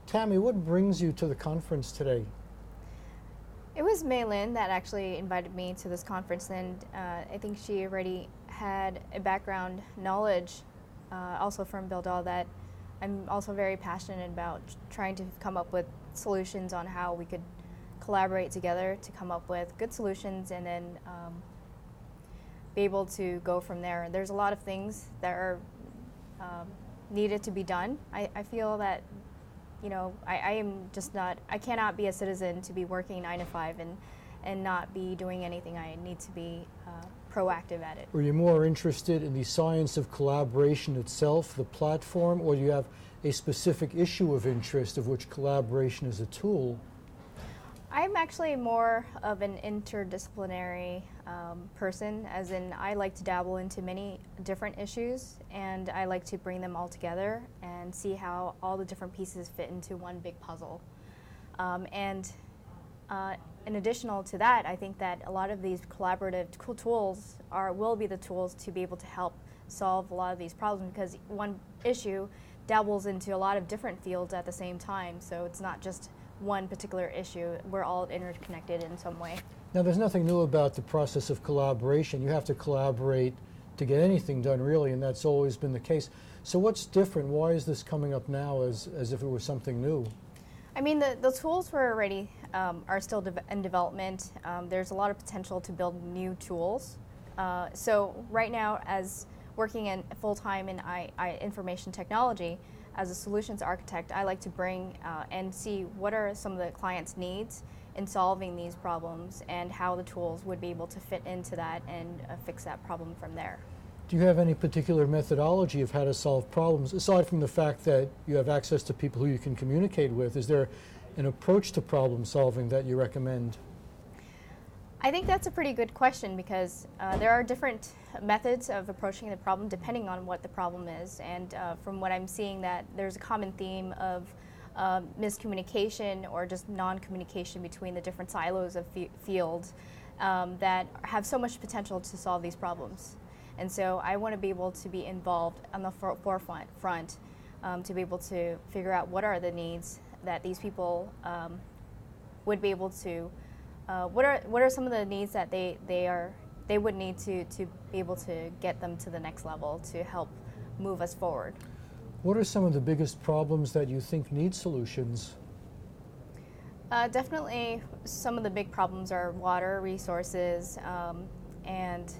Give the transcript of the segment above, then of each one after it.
Tammy, what brings you to the conference today? It was Mei Lin that actually invited me to this conference, and I think she already had a background knowledge also from Bildal that I'm also very passionate about trying to come up with solutions on how we could collaborate together to come up with good solutions and then be able to go from there. There's a lot of things that are needed to be done. I feel that I cannot be a citizen to be working 9 to 5 and not be doing anything. I need to be proactive at it. Were you more interested in the science of collaboration itself, the platform, or do you have a specific issue of interest of which collaboration is a tool? I'm actually more of an interdisciplinary person, as in I like to dabble into many different issues, and I like to bring them all together and see how all the different pieces fit into one big puzzle. In addition to that, I think that a lot of these collaborative tools will be the tools to be able to help solve a lot of these problems, because one issue dabbles into a lot of different fields at the same time, so it's not just one particular issue. We're all interconnected in some way. Now, there's nothing new about the process of collaboration. You have to collaborate to get anything done, really, and that's always been the case. So what's different? Why is this coming up now as if it was something new? I mean, the tools were already are still in development. There's a lot of potential to build new tools. So right now, as working in full-time in information technology, as a solutions architect, I like to bring and see what are some of the client's needs in solving these problems and how the tools would be able to fit into that and fix that problem from there. Do you have any particular methodology of how to solve problems, aside from the fact that you have access to people who you can communicate with? Is there an approach to problem solving that you recommend? I think that's a pretty good question, because there are different methods of approaching the problem depending on what the problem is, and from what I'm seeing, that there's a common theme of miscommunication or just non-communication between the different silos of fields that have so much potential to solve these problems. And so I want to be able to be involved on the forefront to be able to figure out what are the needs that these people would be able to what are some of the needs that they would need to be able to get them to the next level to help move us forward. What are some of the biggest problems that you think need solutions? Definitely some of the big problems are water resources and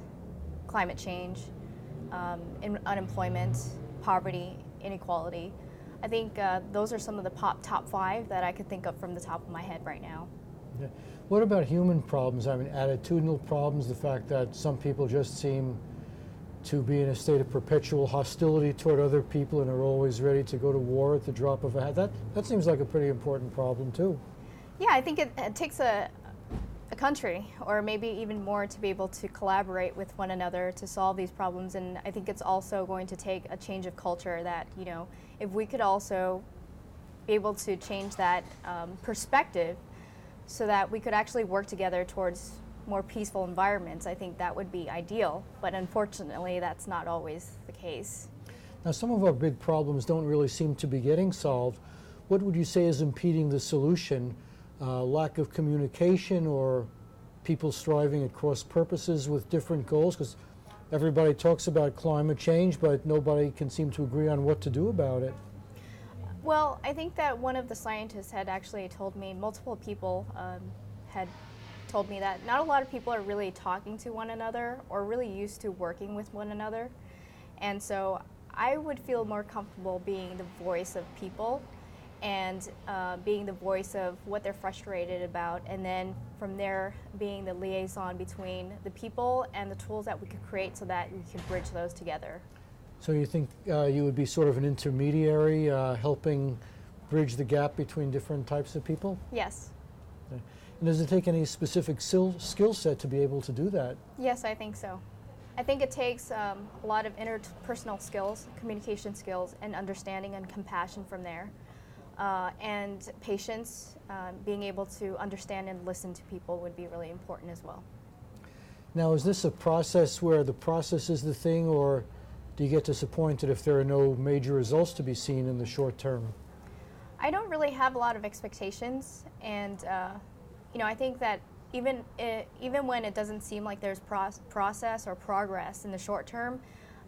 climate change, unemployment, poverty, inequality. I think those are some of the top 5 that I could think of from the top of my head right now. Yeah. What about human problems? I mean, attitudinal problems, the fact that some people just seem to be in a state of perpetual hostility toward other people and are always ready to go to war at the drop of a hat. That seems like a pretty important problem too. Yeah, I think it takes a country, or maybe even more, to be able to collaborate with one another to solve these problems. And I think it's also going to take a change of culture that, if we could also be able to change that perspective so that we could actually work together towards more peaceful environments, I think that would be ideal. But unfortunately, that's not always the case. Now, some of our big problems don't really seem to be getting solved. What would you say is impeding the solution? Lack of communication, or people striving at cross purposes with different goals? Because everybody talks about climate change, but nobody can seem to agree on what to do about it. Well, I think that one of the scientists had actually told me, multiple people had told me that not a lot of people are really talking to one another or really used to working with one another. And so I would feel more comfortable being the voice of people and being the voice of what they're frustrated about, and then from there being the liaison between the people and the tools that we could create so that we could bridge those together. So you think you would be sort of an intermediary, helping bridge the gap between different types of people? Yes. Okay. And does it take any specific skill set to be able to do that? Yes, I think so. I think it takes a lot of interpersonal skills, communication skills, and understanding and compassion from there. and patience, being able to understand and listen to people would be really important as well. Now, is this a process where the process is the thing, or do you get disappointed if there are no major results to be seen in the short term? I don't really have a lot of expectations, and I think that even when it doesn't seem like there's process or progress in the short term,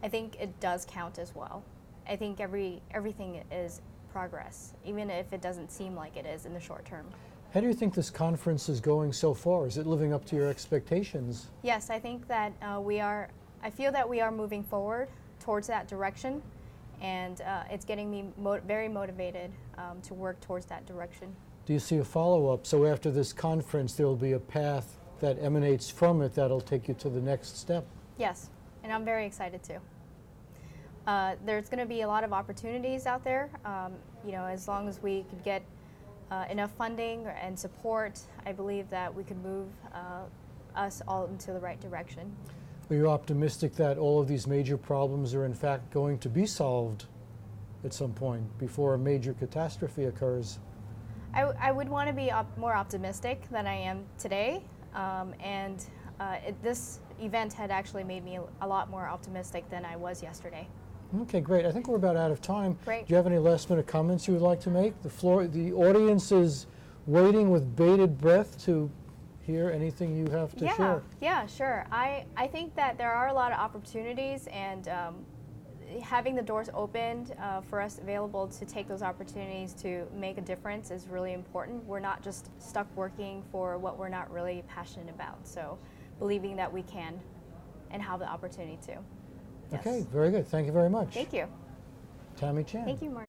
I think it does count as well. I think everything is progress, even if it doesn't seem like it is in the short term. How do you think this conference is going so far? Is it living up to your expectations? Yes, I think that I feel that we are moving forward towards that direction, and it's getting me very motivated to work towards that direction. Do you see a follow-up? So after this conference, there will be a path that emanates from it that'll take you to the next step? Yes, and I'm very excited too. There's going to be a lot of opportunities out there. As long as we could get enough funding and support, I believe that we could move us all into the right direction. Are you optimistic that all of these major problems are in fact going to be solved at some point before a major catastrophe occurs? I would want to be more optimistic than I am today, this event had actually made me a lot more optimistic than I was yesterday. Okay, great. I think we're about out of time. Great. Do you have any last-minute comments you would like to make? The audience is waiting with bated breath to hear anything you have to share. Yeah, sure. I think that there are a lot of opportunities, and having the doors opened for us available to take those opportunities to make a difference is really important. We're not just stuck working for what we're not really passionate about. So believing that we can and have the opportunity to. Yes. Okay, very good. Thank you very much. Thank you. Tammy Chan. Thank you, Mark.